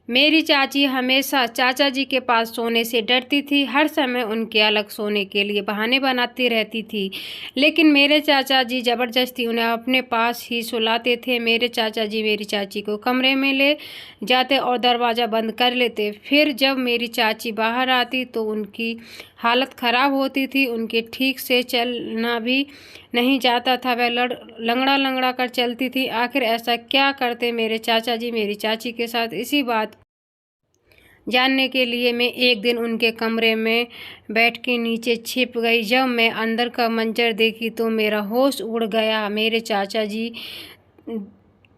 मेरी चाची हमेशा चाचा जी के पास सोने से डरती थी। हर समय उनके अलग सोने के लिए बहाने बनाती रहती थी। लेकिन मेरे चाचा जी ज़बरदस्ती उन्हें अपने पास ही सुलाते थे। मेरे चाचा जी मेरी चाची को कमरे में ले जाते और दरवाज़ा बंद कर लेते। फिर जब मेरी चाची बाहर आती तो उनकी हालत ख़राब होती थी। उनके ठीक से चलना भी नहीं जाता था। वह लंगड़ा लंगड़ा कर चलती थी। आखिर ऐसा क्या करते मेरे चाचा जी मेरी चाची के साथ? इसी बात जानने के लिए मैं एक दिन उनके कमरे में बैठ के नीचे छिप गई। जब मैं अंदर का मंजर देखी तो मेरा होश उड़ गया। मेरे चाचा जी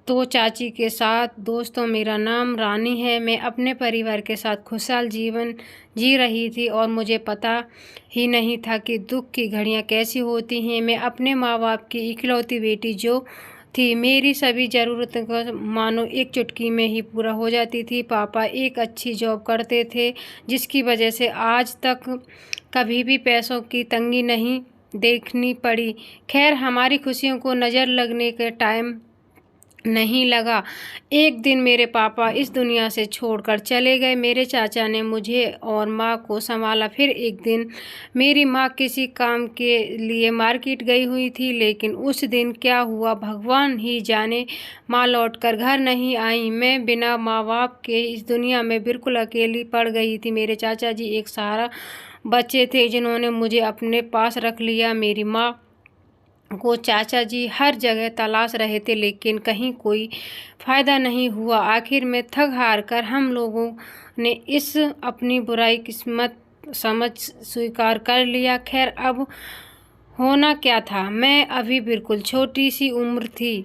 तो चाची के साथ दोस्तों, मेरा नाम रानी है। मैं अपने परिवार के साथ खुशहाल जीवन जी रही थी और मुझे पता ही नहीं था कि दुख की घड़ियां कैसी होती हैं। मैं अपने माँ बाप की इकलौती बेटी जो थी। मेरी सभी ज़रूरतें को मानो एक चुटकी में ही पूरा हो जाती थी। पापा एक अच्छी जॉब करते थे जिसकी वजह से आज तक कभी भी पैसों की तंगी नहीं देखनी पड़ी। खैर, हमारी खुशियों को नज़र लगने के टाइम नहीं लगा। एक दिन मेरे पापा इस दुनिया से छोड़कर चले गए। मेरे चाचा ने मुझे और माँ को संभाला। फिर एक दिन मेरी माँ किसी काम के लिए मार्केट गई हुई थी, लेकिन उस दिन क्या हुआ भगवान ही जाने, माँ लौटकर घर नहीं आई। मैं बिना माँ बाप के इस दुनिया में बिल्कुल अकेली पड़ गई थी। मेरे चाचा जी एक सहारा बच्चे थे जिन्होंने मुझे अपने पास रख लिया। मेरी माँ को चाचा जी हर जगह तलाश रहे थे, लेकिन कहीं कोई फ़ायदा नहीं हुआ। आखिर में थक हार कर हम लोगों ने इस अपनी बुराई किस्मत समझ स्वीकार कर लिया। खैर, अब होना क्या था, मैं अभी बिल्कुल छोटी सी उम्र थी।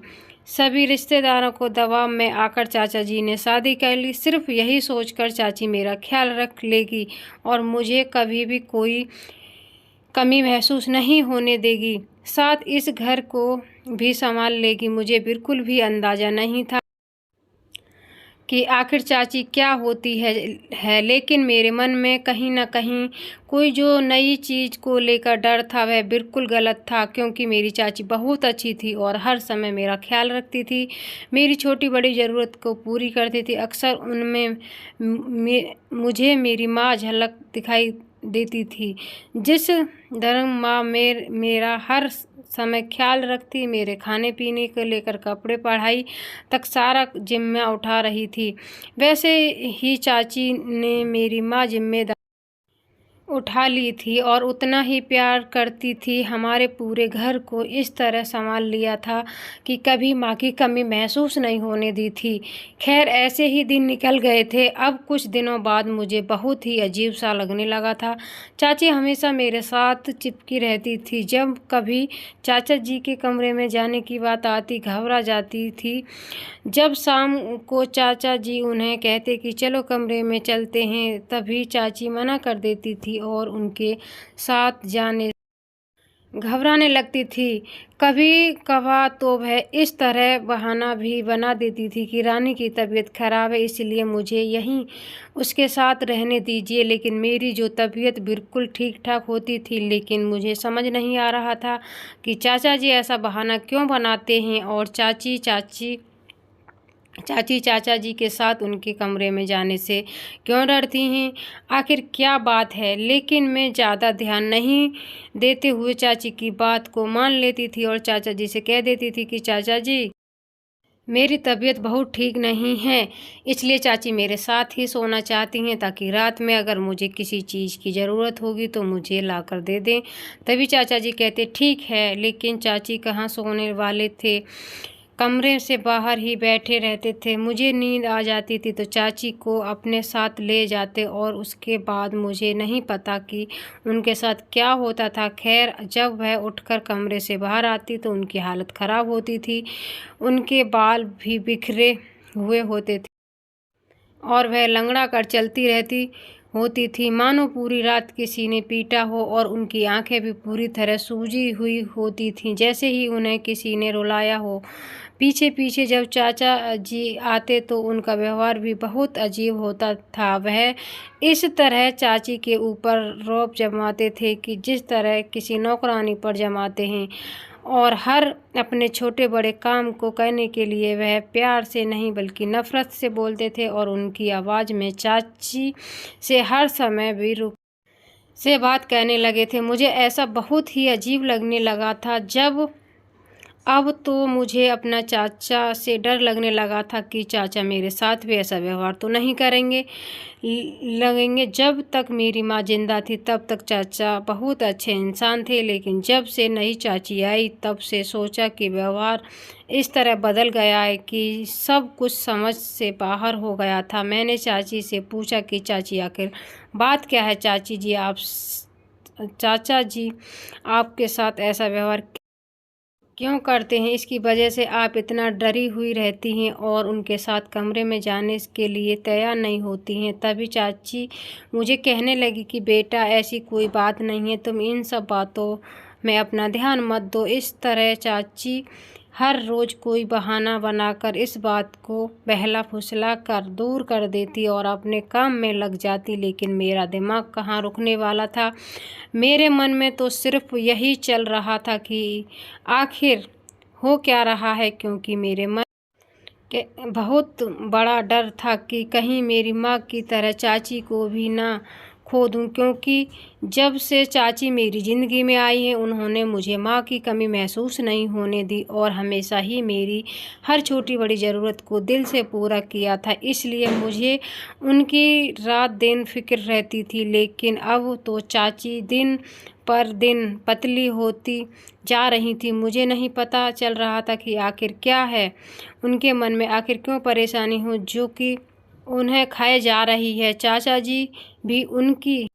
सभी रिश्तेदारों को दबाव में आकर चाचा जी ने शादी कर ली, सिर्फ यही सोचकर चाची मेरा ख्याल रख लेगी और मुझे कभी भी कोई कमी महसूस नहीं होने देगी, साथ इस घर को भी संभाल लेगी। मुझे बिल्कुल भी अंदाज़ा नहीं था कि आखिर चाची क्या होती है, लेकिन मेरे मन में कहीं ना कहीं कोई जो नई चीज़ को लेकर डर था वह बिल्कुल गलत था, क्योंकि मेरी चाची बहुत अच्छी थी और हर समय मेरा ख्याल रखती थी। मेरी छोटी बड़ी ज़रूरत को पूरी करती थी। अक्सर उनमें मुझे मेरी माँ झलक दिखाई देती थी, जिस धर्म माँ मेरा हर समय ख्याल रखती, मेरे खाने पीने को लेकर कपड़े पढ़ाई तक सारा जिम्मा उठा रही थी। वैसे ही चाची ने मेरी माँ जिम्मेदारी उठा ली थी और उतना ही प्यार करती थी। हमारे पूरे घर को इस तरह संभाल लिया था कि कभी माँ की कमी महसूस नहीं होने दी थी। खैर, ऐसे ही दिन निकल गए थे। अब कुछ दिनों बाद मुझे बहुत ही अजीब सा लगने लगा था। चाची हमेशा मेरे साथ चिपकी रहती थी। जब कभी चाचा जी के कमरे में जाने की बात आती घबरा जाती थी। जब शाम को चाचा जी उन्हें कहते कि चलो कमरे में चलते हैं, तभी चाची मना कर देती थी और उनके साथ जाने घबराने लगती थी। कभी कभार तो वह इस तरह बहाना भी बना देती थी कि रानी की तबीयत खराब है, इसलिए मुझे यहीं उसके साथ रहने दीजिए। लेकिन मेरी जो तबीयत बिल्कुल ठीक ठाक होती थी, लेकिन मुझे समझ नहीं आ रहा था कि चाचा जी ऐसा बहाना क्यों बनाते हैं और चाची चाचा जी के साथ उनके कमरे में जाने से क्यों डरती हैं। आखिर क्या बात है? लेकिन मैं ज़्यादा ध्यान नहीं देते हुए चाची की बात को मान लेती थी और चाचा जी से कह देती थी कि चाचा जी, मेरी तबीयत बहुत ठीक नहीं है, इसलिए चाची मेरे साथ ही सोना चाहती हैं ताकि रात में अगर मुझे किसी चीज़ की ज़रूरत होगी तो मुझे ला कर दे दें। तभी चाचा जी कहते ठीक है, लेकिन चाची कहाँ सोने वाले थे, कमरे से बाहर ही बैठे रहते थे। मुझे नींद आ जाती थी तो चाची को अपने साथ ले जाते और उसके बाद मुझे नहीं पता कि उनके साथ क्या होता था। खैर, जब वह उठकर कमरे से बाहर आती तो उनकी हालत ख़राब होती थी। उनके बाल भी बिखरे हुए होते थे और वह लंगड़ा कर चलती रहती होती थी, मानो पूरी रात किसी ने पीटा हो, और उनकी आंखें भी पूरी तरह सूजी हुई होती थीं, जैसे ही उन्हें किसी ने रुलाया हो। पीछे पीछे जब चाचा जी आते तो उनका व्यवहार भी बहुत अजीब होता था। वह इस तरह चाची के ऊपर रौब जमाते थे कि जिस तरह किसी नौकरानी पर जमाते हैं। और हर अपने छोटे बड़े काम को करने के लिए वह प्यार से नहीं बल्कि नफ़रत से बोलते थे और उनकी आवाज़ में चाची से हर समय बेरुख से बात कहने लगे थे। मुझे ऐसा बहुत ही अजीब लगने लगा था अब तो मुझे अपना चाचा से डर लगने लगा था कि चाचा मेरे साथ भी ऐसा व्यवहार तो नहीं लगेंगे। जब तक मेरी माँ जिंदा थी तब तक चाचा बहुत अच्छे इंसान थे, लेकिन जब से नई चाची आई तब से सोचा कि व्यवहार इस तरह बदल गया है कि सब कुछ समझ से बाहर हो गया था। मैंने चाची से पूछा कि चाची आखिर बात क्या है। चाचा जी आपके साथ ऐसा व्यवहार क्यों करते हैं? इसकी वजह से आप इतना डरी हुई रहती हैं और उनके साथ कमरे में जाने के लिए तैयार नहीं होती हैं। तभी चाची मुझे कहने लगी कि बेटा ऐसी कोई बात नहीं है, तुम इन सब बातों में अपना ध्यान मत दो। इस तरह चाची हर रोज़ कोई बहाना बनाकर इस बात को बहला फुसला कर दूर कर देती और अपने काम में लग जाती, लेकिन मेरा दिमाग कहाँ रुकने वाला था। मेरे मन में तो सिर्फ यही चल रहा था कि आखिर हो क्या रहा है, क्योंकि मेरे मन के बहुत बड़ा डर था कि कहीं मेरी माँ की तरह चाची को भी ना खो दूँ, क्योंकि जब से चाची मेरी ज़िंदगी में आई है उन्होंने मुझे माँ की कमी महसूस नहीं होने दी और हमेशा ही मेरी हर छोटी बड़ी ज़रूरत को दिल से पूरा किया था। इसलिए मुझे उनकी रात दिन फ़िक्र रहती थी, लेकिन अब तो चाची दिन पर दिन पतली होती जा रही थी। मुझे नहीं पता चल रहा था कि आखिर क्या है उनके मन में, आखिर क्यों परेशानी हो जो कि उन्हें खाए जा रही है। चाचा जी भी उनकी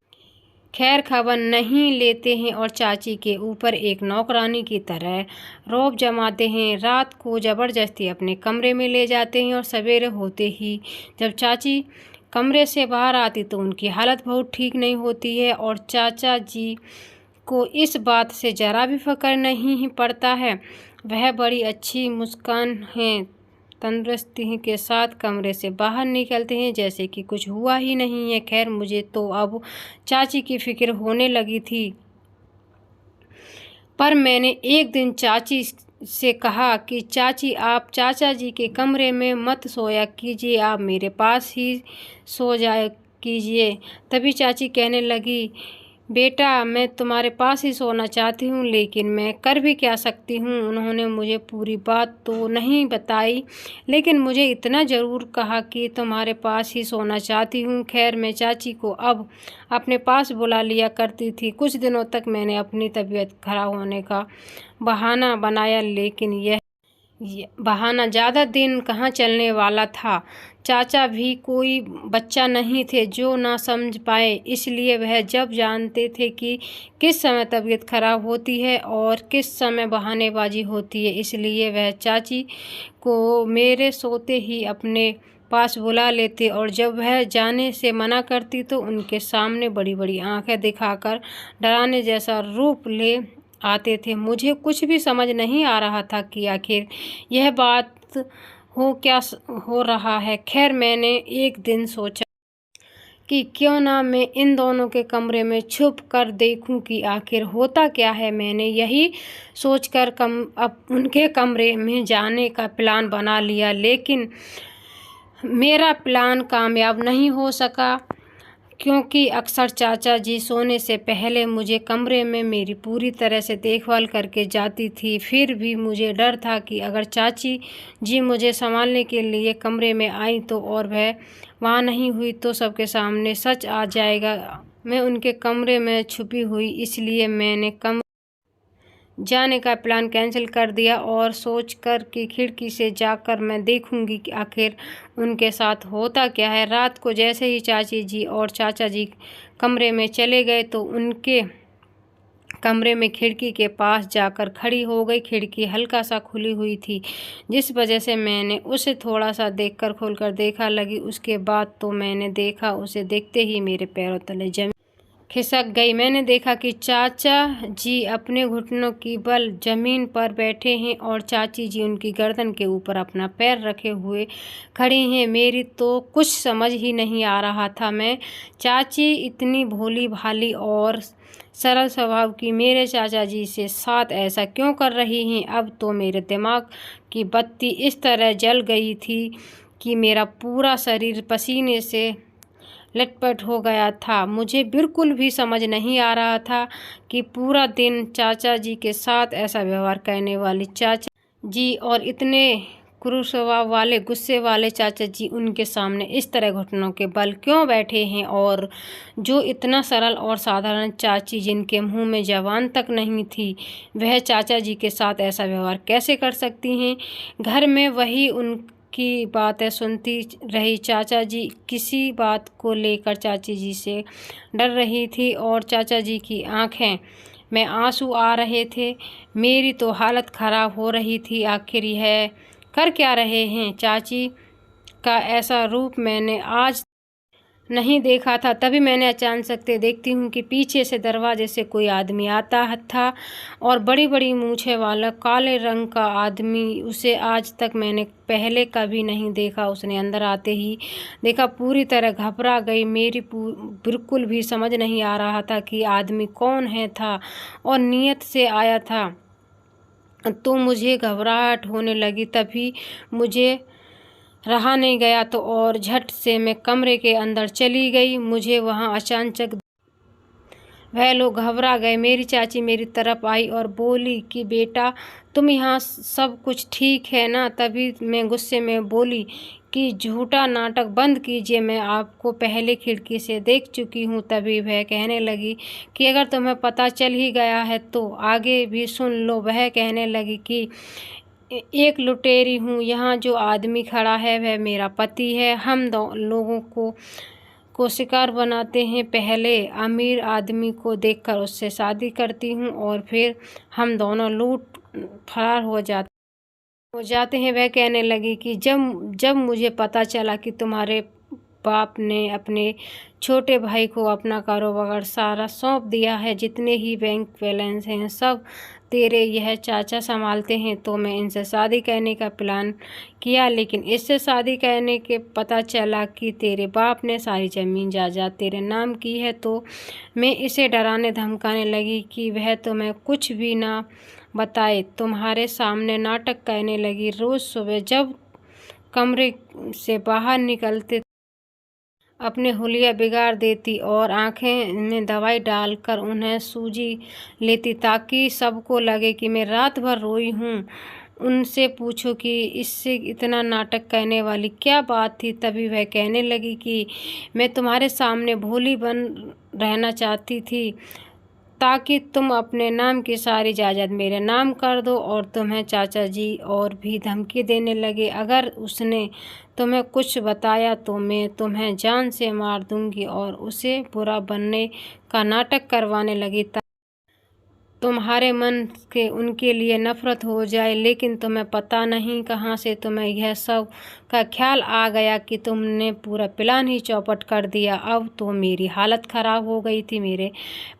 खैर खबर नहीं लेते हैं और चाची के ऊपर एक नौकरानी की तरह रौब जमाते हैं। रात को ज़बरदस्ती अपने कमरे में ले जाते हैं और सवेरे होते ही जब चाची कमरे से बाहर आती तो उनकी हालत बहुत ठीक नहीं होती है और चाचा जी को इस बात से ज़रा भी फ़िक्र नहीं पड़ता है। वह बड़ी अच्छी मुस्कान है तंदुरुस्ती के साथ कमरे से बाहर निकलते हैं जैसे कि कुछ हुआ ही नहीं है। खैर मुझे तो अब चाची की फ़िक्र होने लगी थी, पर मैंने एक दिन चाची से कहा कि चाची आप चाचा जी के कमरे में मत सोया कीजिए, आप मेरे पास ही सो जाया कीजिए। तभी चाची कहने लगी बेटा मैं तुम्हारे पास ही सोना चाहती हूँ, लेकिन मैं कर भी क्या सकती हूँ। उन्होंने मुझे पूरी बात तो नहीं बताई, लेकिन मुझे इतना ज़रूर कहा कि तुम्हारे पास ही सोना चाहती हूँ। खैर मैं चाची को अब अपने पास बुला लिया करती थी। कुछ दिनों तक मैंने अपनी तबीयत खराब होने का बहाना बनाया, लेकिन यह बहाना ज़्यादा दिन कहाँ चलने वाला था। चाचा भी कोई बच्चा नहीं थे जो ना समझ पाए, इसलिए वह जब जानते थे कि किस समय तबीयत खराब होती है और किस समय बहानेबाजी होती है, इसलिए वह चाची को मेरे सोते ही अपने पास बुला लेते और जब वह जाने से मना करती तो उनके सामने बड़ी बड़ी आंखें दिखाकर डराने जैसा रूप ले आते थे। मुझे कुछ भी समझ नहीं आ रहा था कि आखिर यह बात क्या हो रहा है। खैर मैंने एक दिन सोचा कि क्यों ना मैं इन दोनों के कमरे में छुप कर देखूं कि आखिर होता क्या है। मैंने यही सोचकर अब उनके कमरे में जाने का प्लान बना लिया, लेकिन मेरा प्लान कामयाब नहीं हो सका, क्योंकि अक्सर चाचा जी सोने से पहले मुझे कमरे में मेरी पूरी तरह से देखभाल करके जाती थी। फिर भी मुझे डर था कि अगर चाची जी मुझे संभालने के लिए कमरे में आई तो और वह वहाँ नहीं हुई तो सबके सामने सच आ जाएगा मैं उनके कमरे में छुपी हुई। इसलिए मैंने जाने का प्लान कैंसिल कर दिया और सोचकर कि खिड़की से जाकर मैं देखूंगी कि आखिर उनके साथ होता क्या है। रात को जैसे ही चाची जी और चाचा जी कमरे में चले गए तो उनके कमरे में खिड़की के पास जाकर खड़ी हो गई। खिड़की हल्का सा खुली हुई थी, जिस वजह से मैंने उसे थोड़ा सा देखकर खोलकर देखा लगी। उसके बाद तो मैंने देखा, उसे देखते ही मेरे पैरों तले जमीन खिसक गई। मैंने देखा कि चाचा जी अपने घुटनों की बल जमीन पर बैठे हैं और चाची जी उनकी गर्दन के ऊपर अपना पैर रखे हुए खड़ी हैं। मेरी तो कुछ समझ ही नहीं आ रहा था। मैं चाची इतनी भोली भाली और सरल स्वभाव की मेरे चाचा जी से साथ ऐसा क्यों कर रही हैं? अब तो मेरे दिमाग की बत्ती इस तरह जल गई थी कि मेरा पूरा शरीर पसीने से लटपट हो गया था। मुझे बिल्कुल भी समझ नहीं आ रहा था कि पूरा दिन चाचा जी के साथ ऐसा व्यवहार करने वाली चाचा जी और इतने क्रूर स्वभाव वाले गुस्से वाले चाचा जी उनके सामने इस तरह घुटनों के बल क्यों बैठे हैं, और जो इतना सरल और साधारण चाची जिनके मुंह में जबान तक नहीं थी, वह चाचा जी के साथ ऐसा व्यवहार कैसे कर सकती हैं। घर में वही की बातें सुनती रही। चाचा जी किसी बात को लेकर चाची जी से डर रही थी और चाचा जी की आंखें में आंसू आ रहे थे। मेरी तो हालत खराब हो रही थी। आखिर यह कर क्या रहे हैं? चाची का ऐसा रूप मैंने आज नहीं देखा था। तभी मैंने अचानक से देखती हूँ कि पीछे से दरवाजे से कोई आदमी आता था और बड़ी बड़ी मूछें वाला काले रंग का आदमी। उसे आज तक मैंने पहले कभी नहीं देखा। उसने अंदर आते ही देखा, पूरी तरह घबरा गई। मेरी बिल्कुल भी समझ नहीं आ रहा था कि आदमी कौन है था और नीयत से आया था, तो मुझे घबराहट होने लगी। तभी मुझे रहा नहीं गया तो और झट से मैं कमरे के अंदर चली गई। मुझे वहां अचानक वह लोग घबरा गए। मेरी चाची मेरी तरफ आई और बोली कि बेटा, तुम यहाँ सब कुछ ठीक है ना? तभी मैं गुस्से में बोली कि झूठा नाटक बंद कीजिए, मैं आपको पहले खिड़की से देख चुकी हूँ। तभी वह कहने लगी कि अगर तुम्हें पता चल ही गया है तो आगे भी सुन लो। वह कहने लगी कि एक लुटेरी हूँ। यहाँ जो आदमी खड़ा है वह मेरा पति है। हम दो लोगों को शिकार बनाते हैं। पहले अमीर आदमी को देखकर उससे शादी करती हूँ और फिर हम दोनों लूट फरार हो जाते हैं। वह कहने लगी कि जब मुझे पता चला कि तुम्हारे बाप ने अपने छोटे भाई को अपना कारोबार सारा सौंप दिया है, जितने ही बैंक बैलेंस हैं सब तेरे यह चाचा संभालते हैं, तो मैं इनसे शादी करने का प्लान किया। लेकिन इससे शादी करने के पता चला कि तेरे बाप ने सारी ज़मीन जायदाद तेरे नाम की है, तो मैं इसे डराने धमकाने लगी कि वह तुम्हें कुछ भी ना बताए। तुम्हारे सामने नाटक करने लगी। रोज़ सुबह जब कमरे से बाहर निकलते अपने हुलिया बिगाड़ देती और आंखें में दवाई डालकर उन्हें सूजी लेती ताकि सबको लगे कि मैं रात भर रोई हूँ। उनसे पूछो कि इससे इतना नाटक करने वाली क्या बात थी। तभी वह कहने लगी कि मैं तुम्हारे सामने भोली बन रहना चाहती थी ताकि तुम अपने नाम की सारी जायदाद मेरे नाम कर दो। और तुम्हें चाचा जी और भी धमकी देने लगे, अगर उसने तुम्हें कुछ बताया तो मैं तुम्हें जान से मार दूंगी। और उसे बुरा बनने का नाटक करवाने लगी तुम्हारे मन के उनके लिए नफरत हो जाए। लेकिन तुम्हें पता नहीं कहाँ से तुम्हें यह सब का ख्याल आ गया कि तुमने पूरा प्लान ही चौपट कर दिया। अब तो मेरी हालत ख़राब हो गई थी, मेरे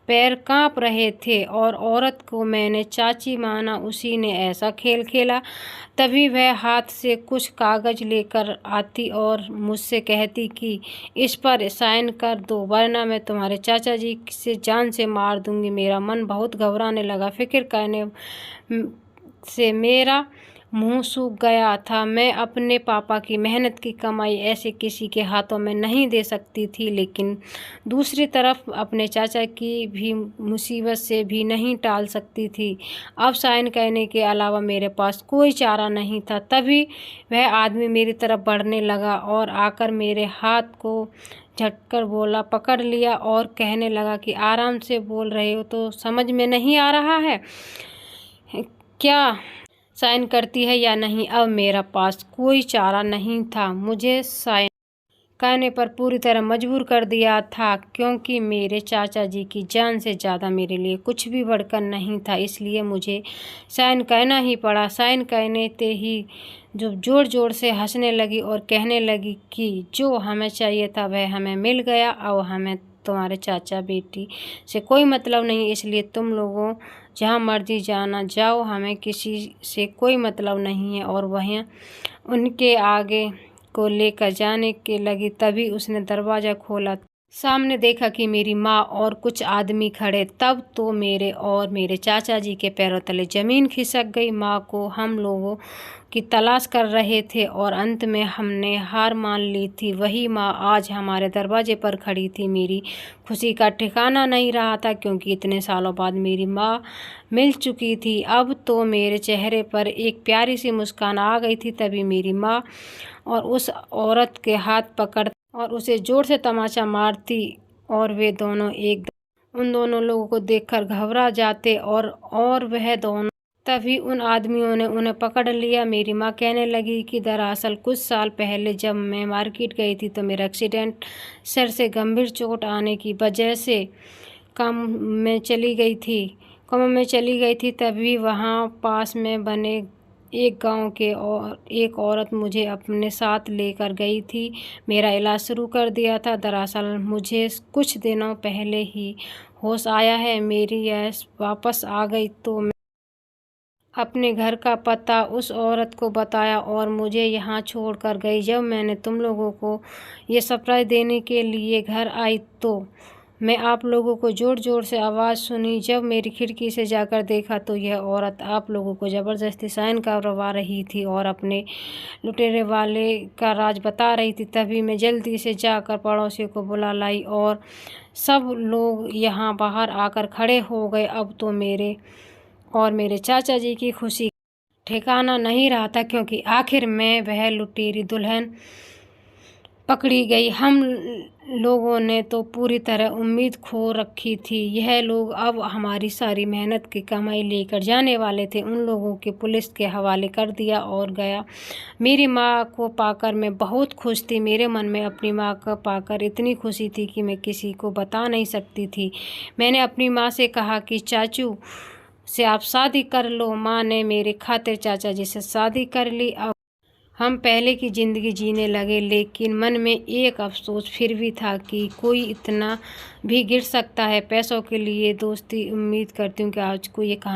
पैर कांप रहे थे और औरत को मैंने चाची माना, उसी ने ऐसा खेल खेला। तभी वह हाथ से कुछ कागज़ लेकर आती और मुझसे कहती कि इस पर साइन कर दो वरना मैं तुम्हारे चाचा जी से जान से मार दूंगी। मेरा मन बहुत घबराने लगा। फिक्र करने से मेरा मुंह सूख गया था। मैं अपने पापा की मेहनत की कमाई ऐसे किसी के हाथों में नहीं दे सकती थी, लेकिन दूसरी तरफ अपने चाचा की भी मुसीबत से भी नहीं टाल सकती थी। अब साइन करने के अलावा मेरे पास कोई चारा नहीं था। तभी वह आदमी मेरी तरफ बढ़ने लगा और आकर मेरे हाथ को झटकर बोला, पकड़ लिया और कहने लगा कि आराम से बोल रहे हो तो समझ में नहीं आ रहा है क्या? साइन करती है या नहीं? अब मेरा पास कोई चारा नहीं था। मुझे साइन करने पर पूरी तरह मजबूर कर दिया था, क्योंकि मेरे चाचा जी की जान से ज़्यादा मेरे लिए कुछ भी बढ़कर नहीं था। इसलिए मुझे साइन करना ही पड़ा। साइन करने ते ही जो जोर जोर से हंसने लगी और कहने लगी कि जो हमें चाहिए था वह हमें मिल गया। अब हमें तुम्हारे चाचा बेटी से कोई मतलब नहीं, इसलिए तुम लोगों जहाँ मर्जी जाना जाओ, हमें किसी से कोई मतलब नहीं है। और वहीं उनके आगे को लेकर जाने के लगी, तभी उसने दरवाज़ा खोला। सामने देखा कि मेरी माँ और कुछ आदमी खड़े। तब तो मेरे और मेरे चाचा जी के पैरों तले ज़मीन खिसक गई। माँ को हम लोगों की तलाश कर रहे थे और अंत में हमने हार मान ली थी। वही माँ आज हमारे दरवाजे पर खड़ी थी। मेरी खुशी का ठिकाना नहीं रहा था, क्योंकि इतने सालों बाद मेरी माँ मिल चुकी थी। अब तो मेरे चेहरे पर एक प्यारी सी मुस्कान आ गई थी। तभी मेरी माँ और उस औरत के हाथ पकड़ और उसे जोर से तमाचा मारती, और वे दोनों उन दोनों लोगों को देखकर घबरा जाते और वह दोनों। तभी उन आदमियों ने उन्हें पकड़ लिया। मेरी माँ कहने लगी कि दरअसल कुछ साल पहले जब मैं मार्केट गई थी तो मेरा एक्सीडेंट, सिर से गंभीर चोट आने की वजह से कम में चली गई थी। तभी वहाँ पास में बने एक गांव के और एक औरत मुझे अपने साथ लेकर गई थी, मेरा इलाज शुरू कर दिया था। दरअसल मुझे कुछ दिनों पहले ही होश आया है। मेरी यश वापस आ गई तो मैं अपने घर का पता उस औरत को बताया और मुझे यहाँ छोड़ कर गई। जब मैंने तुम लोगों को ये सरप्राइज़ देने के लिए घर आई तो मैं आप लोगों को ज़ोर ज़ोर से आवाज़ सुनी। जब मेरी खिड़की से जाकर देखा तो यह औरत आप लोगों को ज़बरदस्ती साइन करवा रही थी और अपने लुटेरे वाले का राज बता रही थी। तभी मैं जल्दी से जाकर पड़ोसियों को बुला लाई और सब लोग यहाँ बाहर आकर खड़े हो गए। अब तो मेरे और मेरे चाचा जी की खुशी ठिकाना नहीं रहा था, क्योंकि आखिर में वह लुटेरी दुल्हन पकड़ी गई। हम लोगों ने तो पूरी तरह उम्मीद खो रखी थी। यह लोग अब हमारी सारी मेहनत की कमाई लेकर जाने वाले थे। उन लोगों के पुलिस के हवाले कर दिया और गया। मेरी माँ को पाकर मैं बहुत खुश थी। मेरे मन में अपनी माँ को पाकर इतनी खुशी थी कि मैं किसी को बता नहीं सकती थी। मैंने अपनी माँ से कहा कि चाचू से आप शादी कर लो। माँ ने मेरे खातिर चाचा जी से शादी कर ली। अब हम पहले की ज़िंदगी जीने लगे, लेकिन मन में एक अफसोस फिर भी था कि कोई इतना भी गिर सकता है पैसों के लिए। दोस्ती उम्मीद करती हूँ कि आज को ये कहानी